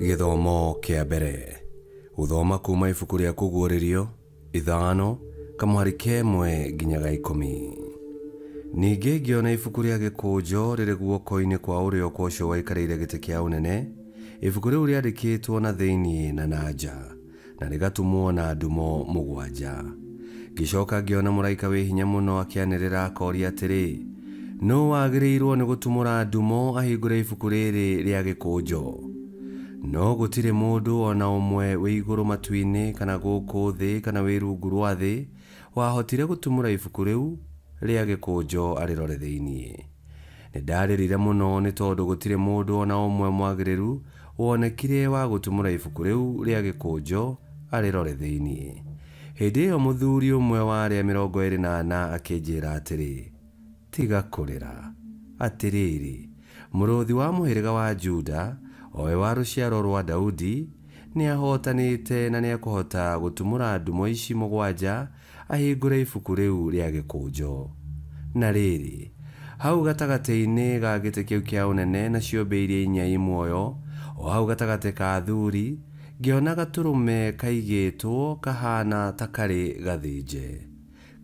Githomo kia mbere. Guthoma kuma ibuku ria kuguririo 5 kamũhari kemwe nginyaga 10. Ningĩ ngiona ibuku ria gĩkũnjo rĩrĩ guoko-inĩ kwa ũrĩo kwa ũcio waikarĩire gĩtĩ kĩa ũnene. Ibuku rĩu rĩandĩkĩtwo na thĩinĩ na nanja na rĩgatumwo na ndumo 7. Ngĩcoka ngĩona mũraika wĩ hinya mũno akĩanĩrĩra akoria atĩrĩ, no wagĩrĩirwo nĩ gũtumũra ndumo ahingũre ibuku rĩrĩ rĩa gĩkũnjo. No gũtirĩ mũndũ ona ũmwe wĩ igũrũ matu-inĩ kana gũkũ thĩ kana wĩ rungu rwa thĩ wahotire gũtumũra ibuku rĩu rĩa gĩkũnjo arĩrore thĩinĩ. Nĩndarĩrire mũno nĩ tondũ gũtirĩ mũndũ ona ũmwe mwagĩrĩru wonekire wa gũtumũra ibuku rĩu rĩa gĩkũnjo arĩrore thĩinĩ. Hĩndĩ ĩyo mũthuri ũmwe wa arĩa 24 akĩnjĩra atĩrĩ, tiga kũrĩra. Atĩrĩrĩ, mũrũthi wa mũhĩrĩga wa Juda, owe wa rũciaro rwa Daudi, nĩahotanĩte na nĩekũhota gũtumũra ndumo ici 7 ahingũre ibuku rĩu rĩa gĩkũnjo. Na rĩrĩ, hau gatagatĩ-inĩ ga gĩtĩ kĩu kĩa ũnene na ciũmbe iria 4 muoyo, o hau gatagatĩ ka athuri, ngĩona gatũrũme kaigĩtwo kahana ta karĩ gathĩnje.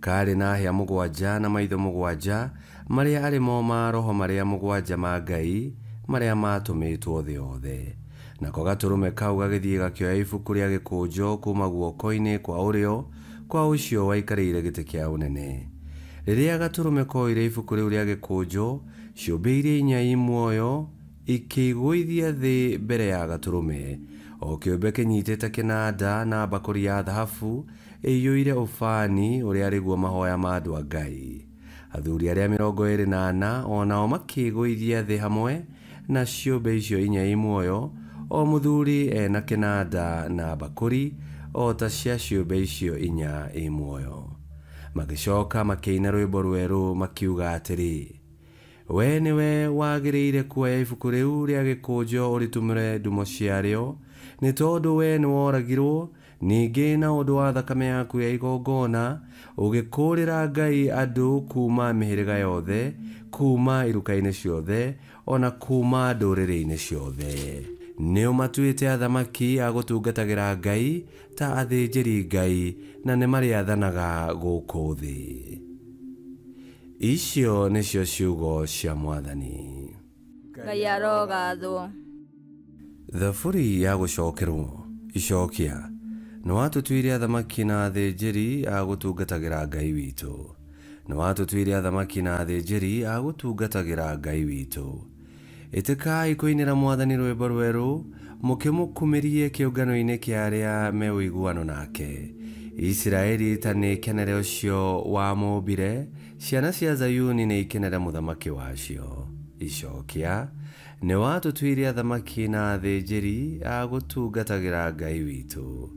Karĩ na hĩa 7 na maitho 7 marĩa arĩ mo ma roho marĩa 7 ma Ngai marĩa matũmĩtwo thĩ yothe. Nako gatũrũme kau gagĩthiĩ gakĩoya ibuku rĩa gĩkũnjo kuma guoko-inĩ kwa ũrĩo kwa ũcio waikarĩire gĩtĩ kĩa ũnene. Rĩrĩa gatũrũme koire ibuku rĩu rĩa gĩkũnjo, ciũmbe iria 4 muoyo ikĩigũithia thĩ mbere ya gatũrũme, o kĩũmbe kĩnyitĩte kĩnanda na mbakũri ya thahabu ĩiyũire ũbani ũrĩa arĩguo mahoya ma andũ a Ngai. Athuri arĩa 24 onao makĩigũithia thĩ hamwe na ciũmbe icio 4 muoyo, o mũthuri ena kĩnanda na mbakũri o ta cia ciũmbe icio 4 muoyo. Magĩcoka makĩina rwĩmbo rwerũ makiuga atĩrĩ, we nĩwe wagĩrĩire kuoya ibuku rĩu rĩa gĩkũnjo ũrĩtumũre ndumo ciarĩo, nĩ tondũ we nĩworagirwo, ningĩ na ũndũ wa thakame yaku ya igongona ũgĩkũrĩra Ngai andũ kuma mĩhĩrĩga yothe, kuma iruka-inĩ ciothe, ona kuma ndũrĩrĩ-inĩ ciothe. Nĩ ũmatuĩte athamaki a gũtungatagĩra Ngai ta athĩnjĩri Ngai, na nĩ marĩathanaga gũkũ thĩ. Icio nĩcio ciugo cia Mwathani. Ngai arogathwo. Thaburi ya gũcokerwo. Icokia. Nĩ watũtuire athamaki na athĩnjĩri a gũtungatagĩra Ngai witũ. Nĩ watũtuire athamaki na athĩnjĩri a gũtungatagĩra Ngai witũ. Ĩtĩkai kũinĩra Mwathani rwĩmbo rwerũ, mũkĩmũkumĩrie kĩũngano-inĩ kĩa arĩa me ũiguano nake. Isiraeli ta nĩ ikenere ũcio wamũmbire, ciana cia Zayuni nĩ ikenere mũthamaki wacio. Icokia. Nĩ watũtuire athamaki na athĩnjĩri a gũtungatagĩra Ngai witũ.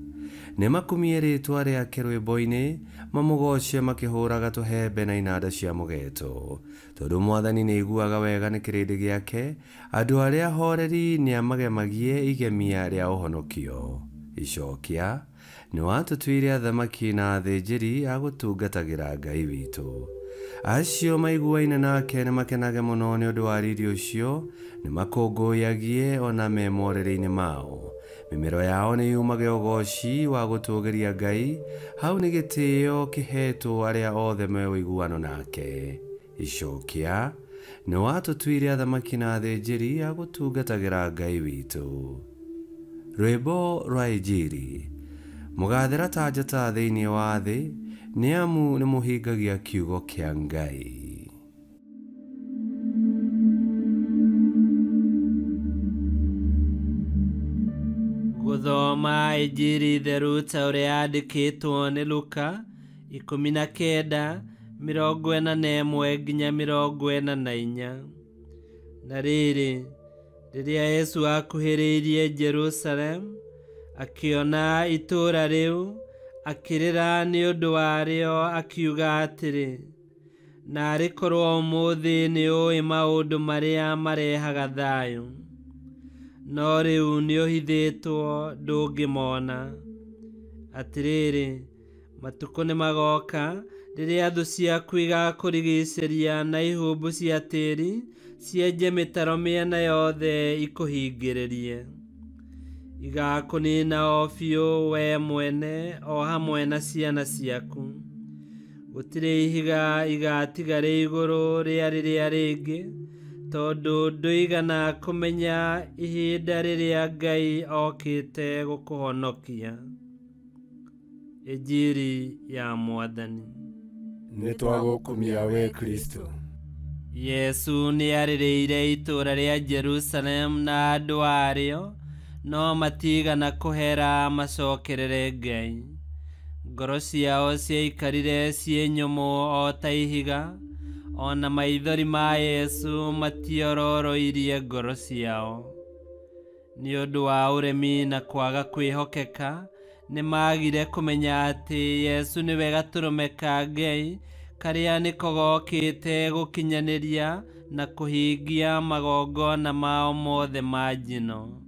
Nĩ makumie rĩtwa rĩake rwĩmbo-inĩ, mamũgoce makĩhũraga tũhembe na inanda cia mũgeeto. Tondũ Mwathani nĩ iguaga wega nĩ kĩrĩndĩ gĩake, andũ arĩa horeri nĩ amagemagie igemia rĩa ũhonokio. Icokia. Nĩ watũtuire athamaki na athĩnjĩri a gũtungatagĩra Ngai witũ. Acio maiguaine nake nĩ makenage mũno nĩ ũndũ wa riri ũcio, nĩ makũngũyagie ona me morere-inĩ mao. Mĩmero yao nĩ yumage ũgoci wa gũtũũgĩria Ngai, hau nĩ gĩtĩĩo kĩhetwo arĩa othe me ũiguano nake. Icokia. Nĩ watũtuire athamaki na athĩnjĩri a gũtungatagĩra Ngai witũ. Rwĩmbo rwa Injili. Mũgathera ta njata thĩinĩ wa thĩ, nĩ amu nĩ mũhingagia kiugo kĩa Ngai. Gũthoma Injili theru ta ũrĩa yandĩkĩtwo nĩ Luka 19:41 nginya 44. Na rĩrĩ, rĩrĩa Yesu akuhĩrĩirie Jerusalemu, akĩona itũũra rĩu, akĩrĩra nĩ ũndũ warĩo, akiuga atĩrĩ, narĩ korwo ũmũthĩ nĩ ũĩ maũndũ marĩa marehaga thayũ, no rĩu nĩ ũhithĩtwo ndũngĩmona. Atĩrĩrĩ, matukũ nĩ magoka rĩrĩa thũ ciaku igakũrigicĩria na ihumbu cia tĩri cienje mĩtaro mĩena yothe ikũhingĩrĩrie. igakũnina o biũ we mwene o hamwe na ciana ciaku. Gũtirĩ ihiga igatiga rĩ igũrũ rĩa rĩrĩa rĩngĩ, tondũ ndũigana kũmenya ihinda rĩrĩa Ngai okĩte gũkũhonokia. Injiri ya Mwathani. Nĩtwagũkumia we Kristo. Yesu nĩarĩrĩire itũũra rĩa Jerusalem na andũ arĩo, no matigana kũhera macokerere Ngai. Ngoro ciao ciaikarire ciĩ nyũmũ o ta ihiga, ona maithori ma Yesu matiororoirie ngoro ciao. Nĩ ũndũ wa ũremi na kwaga kwĩhokeka, nĩmagire kũmenya atĩ Yesu nĩwe gatũrũme ka Ngai, karĩa nĩko gokĩte gũkinyanĩria na kũhingia magongona mao mothe ma njino.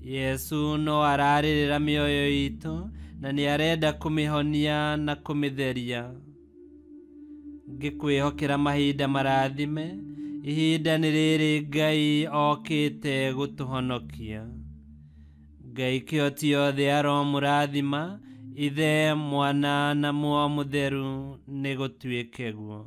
Yesu no ararĩrĩra mĩoyo itũ na nĩarenda kũmĩhonia na kũmĩtheria. Ngĩkwĩhokera mahinda marathime, ihinda nĩ rĩrĩ Ngai okĩte gũtũhonokia. Ngai kĩhoti othe aromũrathima, Ithe, Mwana na Muoyo Mũtheru nĩ gũtuĩke guo.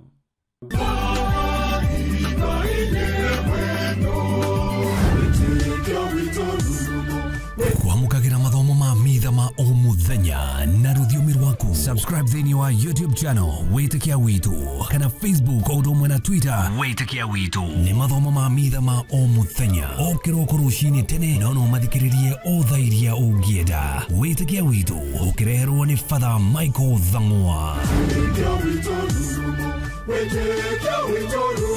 Kwamũkagĩra mathomo ma mitha ma o mũthenya na rũthiomi rwaku. Subscribe thĩinĩ wa YouTube channel Wĩtĩkia Witũ, kana Facebook o ũndũ ũmwe na Twitter Wĩtĩkia Witũ. Nĩ mathomo ma mitha ma o mũthenya, o kĩroko rũcinĩ tene, no mathikĩrĩrie o thaa iria ũngĩenda. Wĩtĩkia Witũ ũkĩreherwo nĩ Father Michael Thang'wa. Wĩtĩkia Witũ.